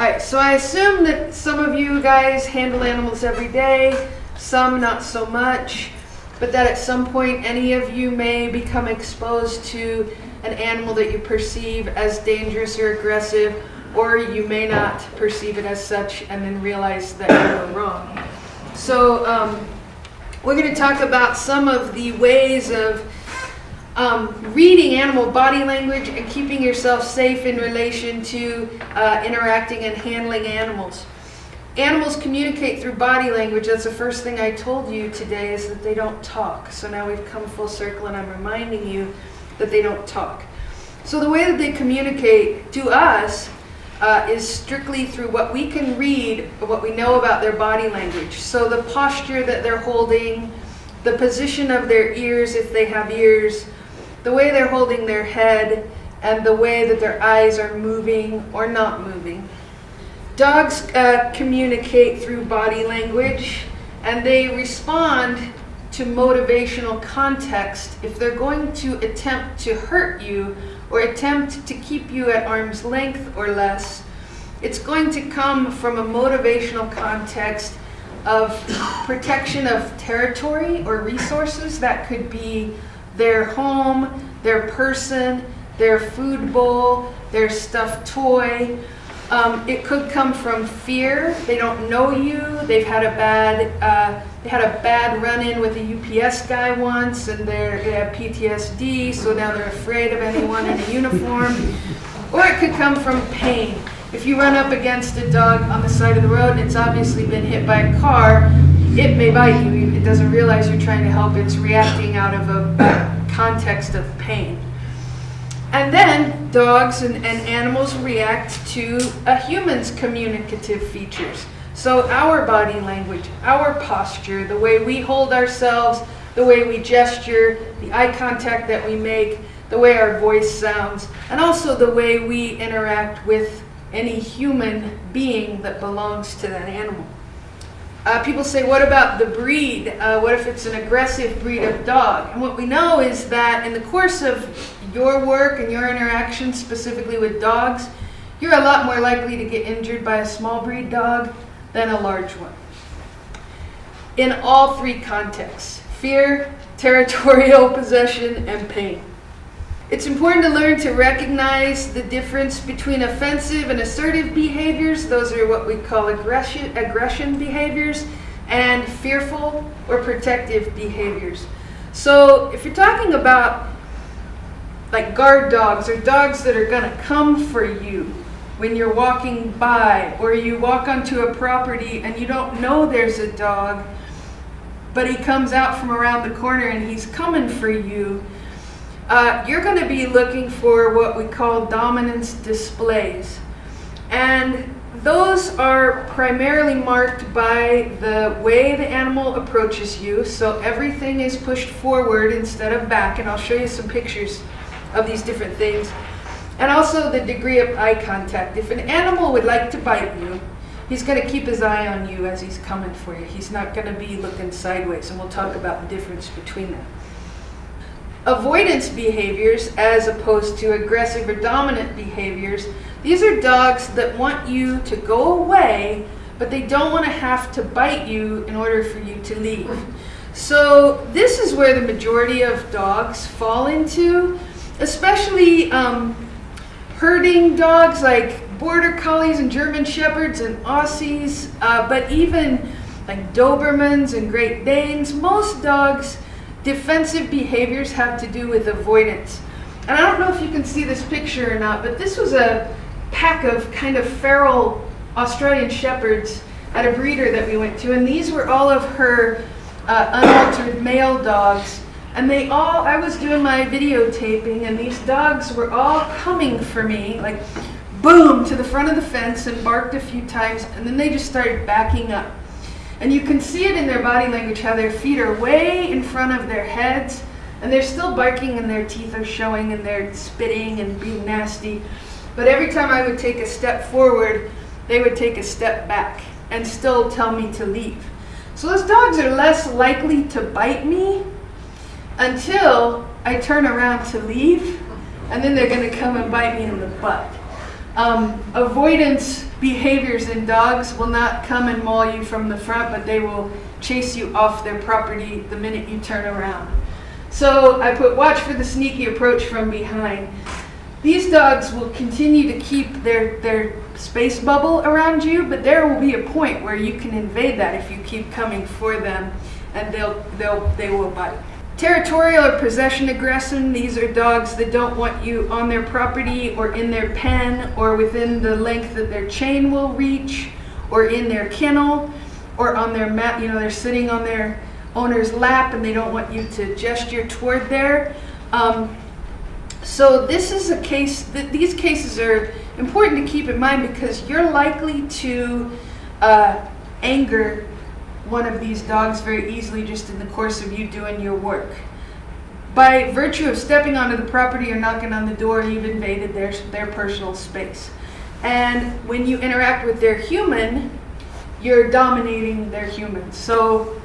Alright, so I assume that some of you guys handle animals every day, some not so much, but that at some point any of you may become exposed to an animal that you perceive as dangerous or aggressive, or you may not perceive it as such and then realize that you were wrong. So we're going to talk about some of the ways of reading animal body language and keeping yourself safe in relation to interacting and handling animals. Animals communicate through body language. That's the first thing I told you today, is that they don't talk. So now we've come full circle and I'm reminding you that they don't talk. So the way that they communicate to us is strictly through what we can read, what we know about their body language. So the posture that they're holding, the position of their ears if they have ears, the way they're holding their head, and the way that their eyes are moving or not moving. Dogs communicate through body language, and they respond to motivational context. If they're going to attempt to hurt you or attempt to keep you at arm's length or less, it's going to come from a motivational context of protection of territory or resources. That could be their home, their person, their food bowl, their stuffed toy. It could come from fear. They don't know you. They've had a bad run-in with a UPS guy once, and they have PTSD, so now they're afraid of anyone in a uniform. Or it could come from pain. If you run up against a dog on the side of the road and it's obviously been hit by a car, it may bite you. It doesn't realize you're trying to help. It's reacting out of a context of pain. And then dogs and animals react to a human's communicative features. So our body language, our posture, the way we hold ourselves, the way we gesture, the eye contact that we make, the way our voice sounds, and also the way we interact with any human being that belongs to that animal. People say, what about the breed? What if it's an aggressive breed of dog? And what we know is that in the course of your work and your interactions specifically with dogs, you're a lot more likely to get injured by a small breed dog than a large one. In all three contexts: fear, territorial possession, and pain. It's important to learn to recognize the difference between offensive and assertive behaviors. Those are what we call aggression behaviors, and fearful or protective behaviors. So if you're talking about like guard dogs, or dogs that are going to come for you when you're walking by, or you walk onto a property and you don't know there's a dog, but he comes out from around the corner and he's coming for you, you're going to be looking for what we call dominance displays. And those are primarily marked by the way the animal approaches you. So everything is pushed forward instead of back, and I'll show you some pictures of these different things. And also the degree of eye contact. If an animal would like to bite you, he's going to keep his eye on you as he's coming for you. He's not going to be looking sideways, and we'll talk about the difference between them. Avoidance behaviors, as opposed to aggressive or dominant behaviors, these are dogs that want you to go away, but they don't want to have to bite you in order for you to leave. So this is where the majority of dogs fall into, especially herding dogs like Border Collies and German Shepherds and Aussies, but even like Dobermans and Great Danes. Most dogs' defensive behaviors have to do with avoidance. And I don't know if you can see this picture or not, but this was a pack of kind of feral Australian Shepherds at a breeder that we went to, and these were all of her unaltered male dogs. And I was doing my videotaping, and these dogs were all coming for me, like boom, to the front of the fence, and barked a few times, and then they just started backing up. And you can see it in their body language, how their feet are way in front of their heads, and they're still barking, and their teeth are showing, and they're spitting and being nasty. But every time I would take a step forward, they would take a step back and still tell me to leave. So those dogs are less likely to bite me until I turn around to leave, and then they're going to come and bite me in the butt. Avoidance behaviors in dogs will not come and maul you from the front, but they will chase you off their property the minute you turn around. So I put watch for the sneaky approach from behind. These dogs will continue to keep their space bubble around you, but there will be a point where you can invade that if you keep coming for them, and they will bite. Territorial or possession aggression, these are dogs that don't want you on their property or in their pen or within the length that their chain will reach or in their kennel or on their mat. They're sitting on their owner's lap and they don't want you to gesture toward there. So this is a case that these cases are important to keep in mind because you're likely to anger one of these dogs very easily just in the course of you doing your work. By virtue of stepping onto the property or knocking on the door, you've invaded their personal space. And when you interact with their human, you're dominating their human. So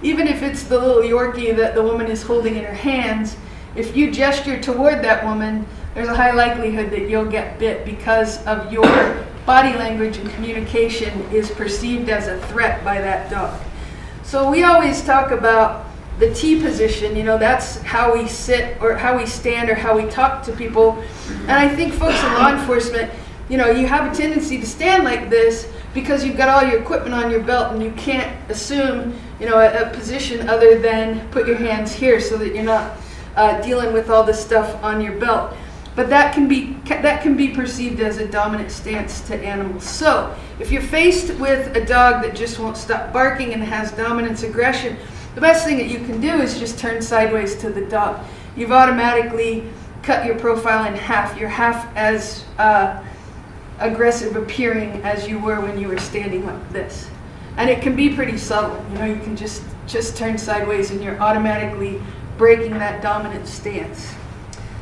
even if it's the little Yorkie that the woman is holding in her hands, if you gesture toward that woman, there's a high likelihood that you'll get bit because of your body language and communication is perceived as a threat by that dog. So we always talk about the T position, that's how we sit or how we stand or how we talk to people. And I think folks in law enforcement, you have a tendency to stand like this because you've got all your equipment on your belt and you can't assume, a position other than put your hands here so that you're not dealing with all this stuff on your belt. But that can be perceived as a dominant stance to animals. So if you're faced with a dog that just won't stop barking and has dominance aggression, the best thing that you can do is just turn sideways to the dog. You've automatically cut your profile in half. You're half as aggressive appearing as you were when you were standing like this. And it can be pretty subtle. You can just turn sideways and you're automatically breaking that dominant stance.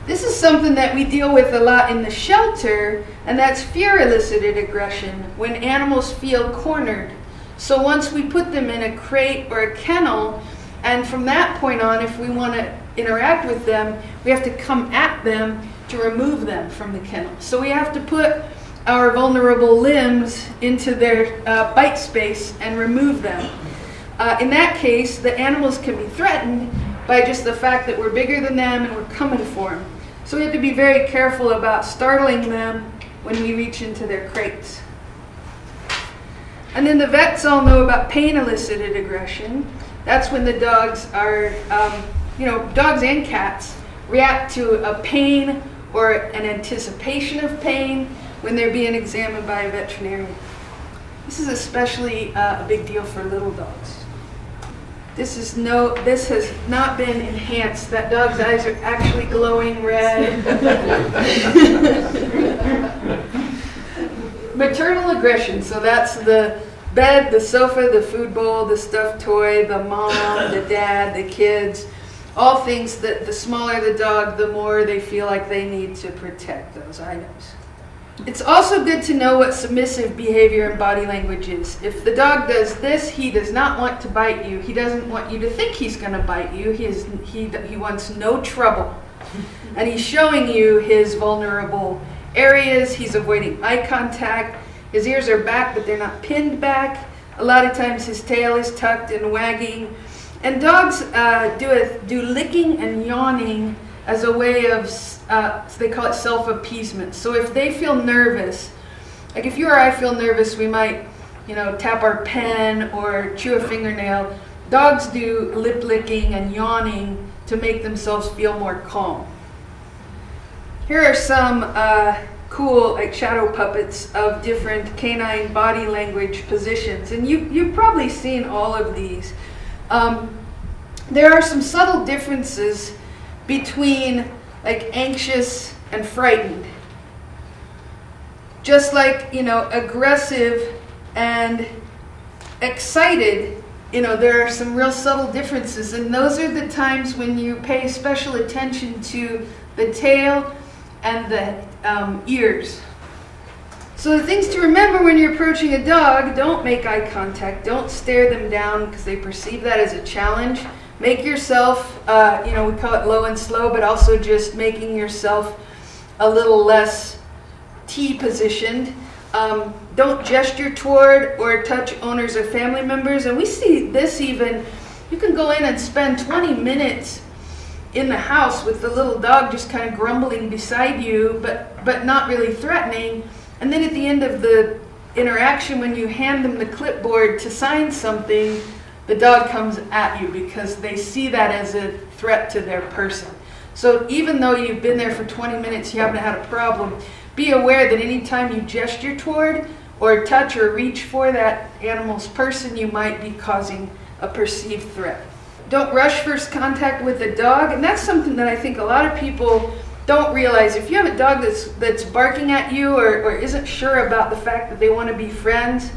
This is something that we deal with a lot in the shelter, and that's fear-elicited aggression, when animals feel cornered. So once we put them in a crate or a kennel, and from that point on, if we want to interact with them, we have to come at them to remove them from the kennel. So we have to put our vulnerable limbs into their bite space and remove them. In that case, the animals can be threatened by just the fact that we're bigger than them and we're coming for them. So we have to be very careful about startling them when we reach into their crates. And then the vets all know about pain-elicited aggression. That's when the dogs are, dogs and cats react to a pain or an anticipation of pain when they're being examined by a veterinarian. This is especially a big deal for little dogs. This has not been enhanced. That dog's eyes are actually glowing red. Maternal aggression, so that's the bed, the sofa, the food bowl, the stuffed toy, the mom, the dad, the kids, all things that the smaller the dog, the more they feel like they need to protect those items. It's also good to know what submissive behavior and body language is. If the dog does this, he does not want to bite you. He doesn't want you to think he's going to bite you. He wants no trouble. And he's showing you his vulnerable areas. He's avoiding eye contact. His ears are back, but they're not pinned back. A lot of times his tail is tucked and wagging. And dogs do licking and yawning as a way of, so they call it self-appeasement. So if they feel nervous, like if you or I feel nervous, we might, tap our pen or chew a fingernail. Dogs do lip licking and yawning to make themselves feel more calm. Here are some cool shadow puppets of different canine body language positions, and you've probably seen all of these. There are some subtle differences between anxious and frightened. Just like, aggressive and excited, there are some real subtle differences, and those are the times when you pay special attention to the tail and the ears. So the things to remember when you're approaching a dog: don't make eye contact, don't stare them down because they perceive that as a challenge. Make yourself, we call it low and slow, but also just making yourself a little less T positioned. Don't gesture toward or touch owners or family members. And we see this even, you can go in and spend 20 minutes in the house with the little dog just kind of grumbling beside you, but not really threatening. And then at the end of the interaction, when you hand them the clipboard to sign something, the dog comes at you because they see that as a threat to their person. So even though you've been there for 20 minutes, you haven't had a problem, be aware that anytime you gesture toward or touch or reach for that animal's person, you might be causing a perceived threat. Don't rush first contact with the dog, and that's something that I think a lot of people don't realize. If you have a dog that's barking at you or isn't sure about the fact that they want to be friends,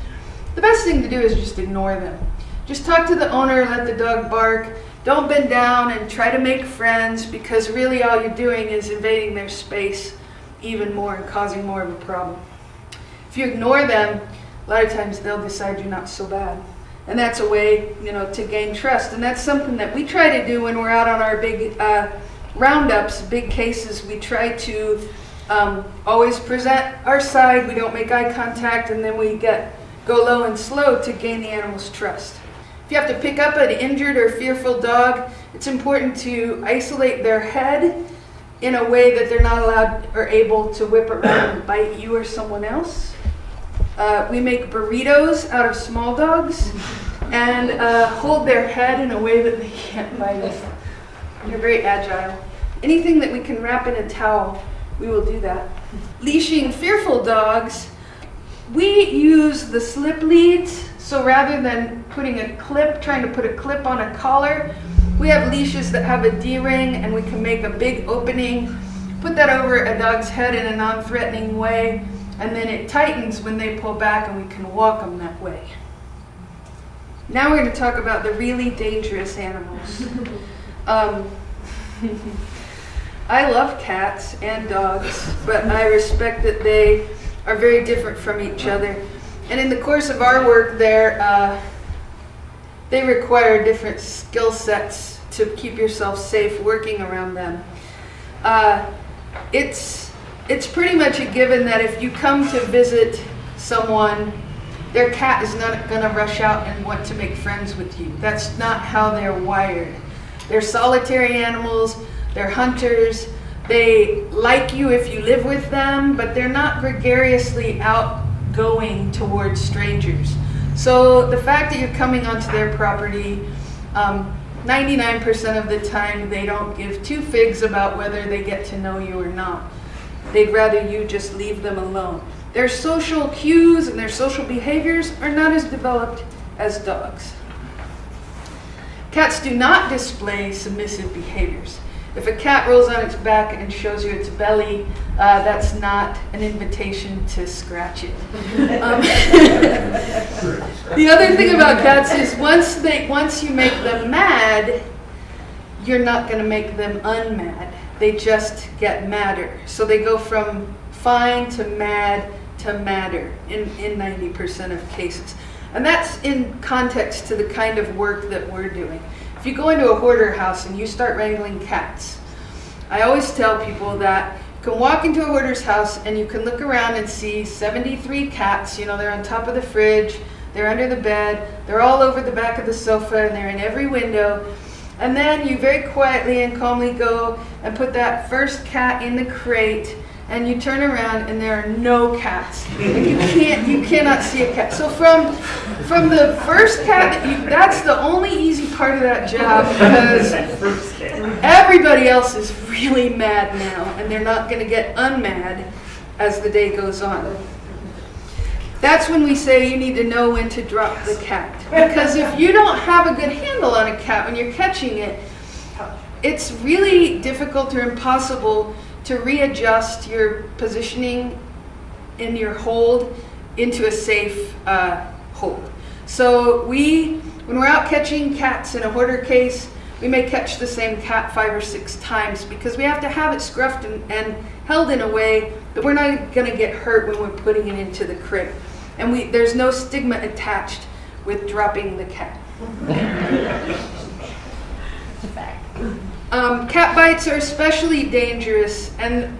the best thing to do is just ignore them. Just talk to the owner, let the dog bark. Don't bend down and try to make friends, because really all you're doing is invading their space even more and causing more of a problem. If you ignore them, a lot of times they'll decide you're not so bad. And that's a way, to gain trust. And that's something that we try to do when we're out on our big roundups, big cases. We try to always present our side. We don't make eye contact, and then we go low and slow to gain the animal's trust. If you have to pick up an injured or fearful dog, it's important to isolate their head in a way that they're not allowed or able to whip around and bite you or someone else. We make burritos out of small dogs and hold their head in a way that they can't bite us. They're very agile. Anything that we can wrap in a towel, we will do that. Leashing fearful dogs, we use the slip leads. So rather than trying to put a clip on a collar, we have leashes that have a D-ring, and we can make a big opening, put that over a dog's head in a non-threatening way, and then it tightens when they pull back, and we can walk them that way. Now we're going to talk about the really dangerous animals. I love cats and dogs, but I respect that they are very different from each other. And in the course of our work there, they require different skill sets to keep yourself safe working around them. It's pretty much a given that if you come to visit someone, their cat is not going to rush out and want to make friends with you. That's not how they're wired. They're solitary animals, they're hunters, they like you if you live with them, but they're not gregariously outgoing towards strangers. So the fact that you're coming onto their property, 99% of the time they don't give two figs about whether they get to know you or not. They'd rather you just leave them alone. Their social cues and their social behaviors are not as developed as dogs. Cats do not display submissive behaviors. If a cat rolls on its back and shows you its belly, that's not an invitation to scratch it. The other thing about cats is once you make them mad, you're not going to make them unmad. They just get madder. So they go from fine to mad to madder in 90% of cases. And that's in context to the kind of work that we're doing. If you go into a hoarder house and you start wrangling cats, I always tell people that you can walk into a hoarder's house and you can look around and see 73 cats. They're on top of the fridge, they're under the bed, they're all over the back of the sofa, and they're in every window. And then you very quietly and calmly go and put that first cat in the crate, and you turn around and there are no cats. And you cannot see a cat. So from the first cat, that's the only easy part of that job, because everybody else is really mad now, and they're not going to get unmad as the day goes on. That's when we say you need to know when to drop the cat. Because if you don't have a good handle on a cat when you're catching it, it's really difficult or impossible to readjust your positioning in your hold into a safe hold. So when we're out catching cats in a hoarder case, we may catch the same cat 5 or 6 times, because we have to have it scruffed and held in a way that we're not going to get hurt when we're putting it into the crate. And there's no stigma attached with dropping the cat. Cat bites are especially dangerous, and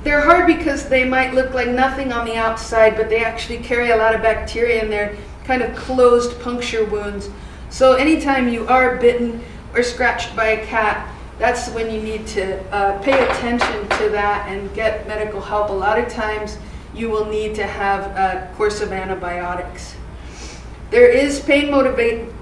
they're hard because they might look like nothing on the outside, but they actually carry a lot of bacteria in their kind of closed puncture wounds. So anytime you are bitten or scratched by a cat, that's when you need to pay attention to that and get medical help. A lot of times you will need to have a course of antibiotics. There is pain-motivated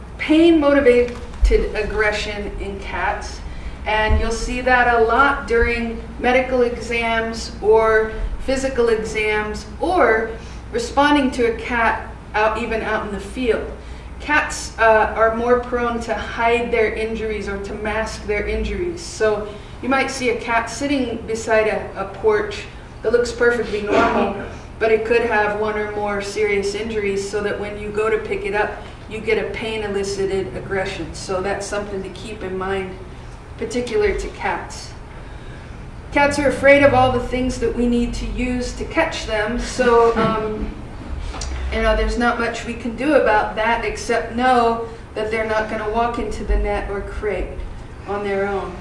aggression in cats, and you'll see that a lot during medical exams or physical exams or responding to a cat even out in the field. Cats are more prone to hide their injuries or to mask their injuries. So you might see a cat sitting beside a porch that looks perfectly normal, but it could have one or more serious injuries, so that when you go to pick it up, you get a pain-elicited aggression. So that's something to keep in mind, particular to cats. Cats are afraid of all the things that we need to use to catch them, so there's not much we can do about that except know that they're not going to walk into the net or crate on their own.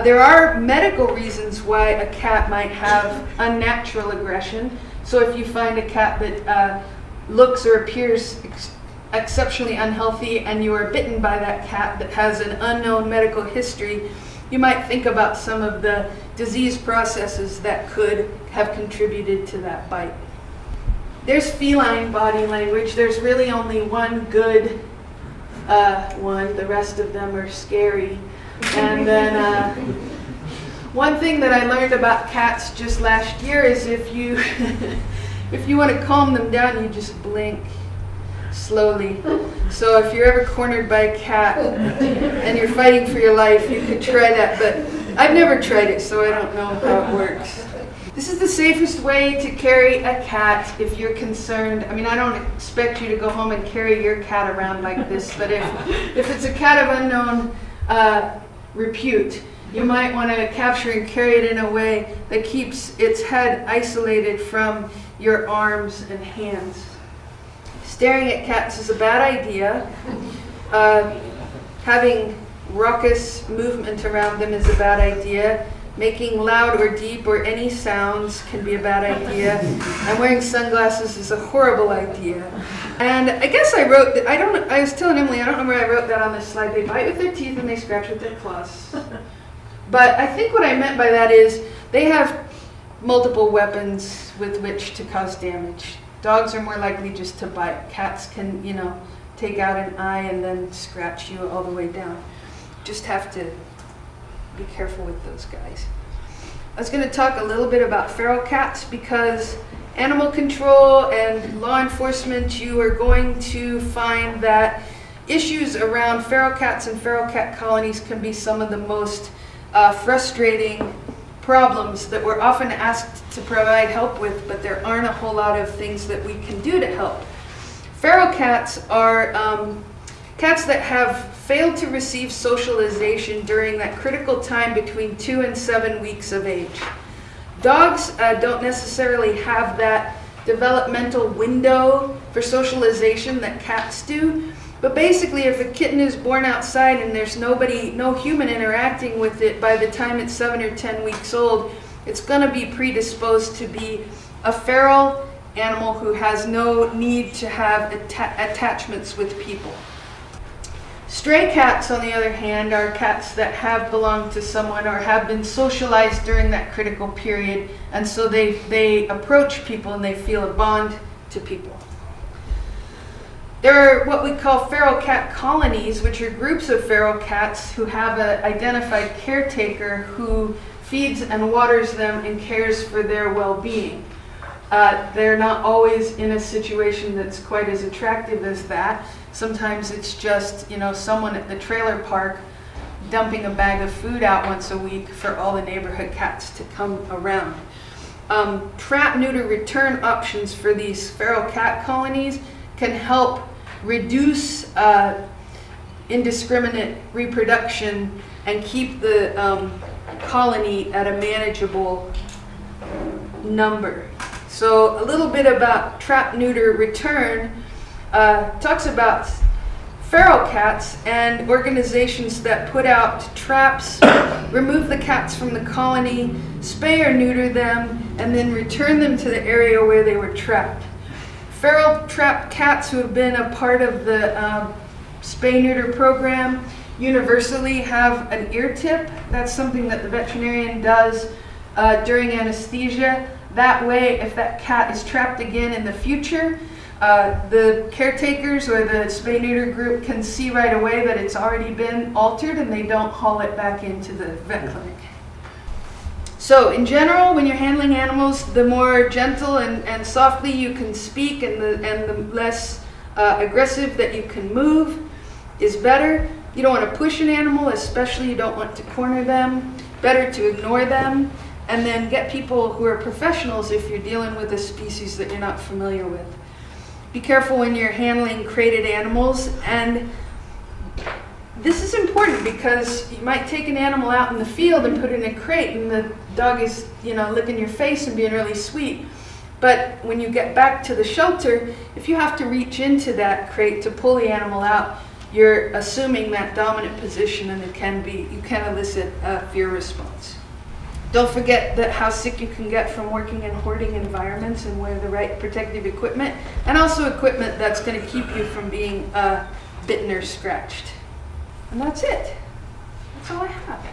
There are medical reasons why a cat might have unnatural aggression. So if you find a cat that looks or appears exceptionally unhealthy and you are bitten by that cat that has an unknown medical history, you might think about some of the disease processes that could have contributed to that bite. There's feline body language. There's really only one good one. The rest of them are scary. And then one thing that I learned about cats just last year is if you if you want to calm them down, you just blink slowly. So if you're ever cornered by a cat and you're fighting for your life, you could try that. But I've never tried it, so I don't know how it works. This is the safest way to carry a cat if you're concerned. I mean, I don't expect you to go home and carry your cat around like this, but if it's a cat of unknown repute, you might want to capture and carry it in a way that keeps its head isolated from your arms and hands. Staring at cats is a bad idea. Having raucous movement around them is a bad idea. Making loud or deep or any sounds can be a bad idea. And wearing sunglasses is a horrible idea. And I guess I wrote, I was telling Emily, I don't know where I wrote that on this slide. They bite with their teeth and they scratch with their claws. But I think what I meant by that is they have multiple weapons with which to cause damage. Dogs are more likely just to bite. Cats can, take out an eye and then scratch you all the way down. Just have to be careful with those guys. I was going to talk a little bit about feral cats because animal control and law enforcement, you are going to find that issues around feral cats and feral cat colonies can be some of the most frustrating problems that we're often asked to provide help with, but there aren't a whole lot of things that we can do to help. Feral cats are cats that have failed to receive socialization during that critical time between 2 and 7 weeks of age. Dogs don't necessarily have that developmental window for socialization that cats do, but basically if a kitten is born outside and there's no human interacting with it by the time it's 7 or 10 weeks old, it's going to be predisposed to be a feral animal who has no need to have attachments with people. Stray cats, on the other hand, are cats that have belonged to someone or have been socialized during that critical period, and so they approach people and they feel a bond to people. There are what we call feral cat colonies, which are groups of feral cats who have an identified caretaker who feeds and waters them and cares for their well-being. They're not always in a situation that's quite as attractive as that. Sometimes it's just, someone at the trailer park dumping a bag of food out once a week for all the neighborhood cats to come around. Trap, neuter, return options for these feral cat colonies can help reduce indiscriminate reproduction and keep the colony at a manageable number. So a little bit about trap, neuter, return talks about feral cats and organizations that put out traps, remove the cats from the colony, spay or neuter them, and then return them to the area where they were trapped. Feral trapped cats who have been a part of the spay-neuter program universally have an ear tip. That's something that the veterinarian does during anesthesia. That way, if that cat is trapped again in the future, the caretakers or the spay-neuter group can see right away that it's already been altered and they don't haul it back into the vet clinic. So in general, when you're handling animals, the more gentle and softly you can speak and the less aggressive that you can move is better. You don't want to push an animal, especially you don't want to corner them. Better to ignore them, and then get people who are professionals if you're dealing with a species that you're not familiar with. Be careful when you're handling crated animals, and this is important because you might take an animal out in the field and put it in a crate and the dog is, licking your face and being really sweet. But when you get back to the shelter, if you have to reach into that crate to pull the animal out, you're assuming that dominant position, and you can elicit a fear response. Don't forget that how sick you can get from working in hoarding environments, and wear the right protective equipment, and also equipment that's going to keep you from being bitten or scratched. And that's it. That's all I have.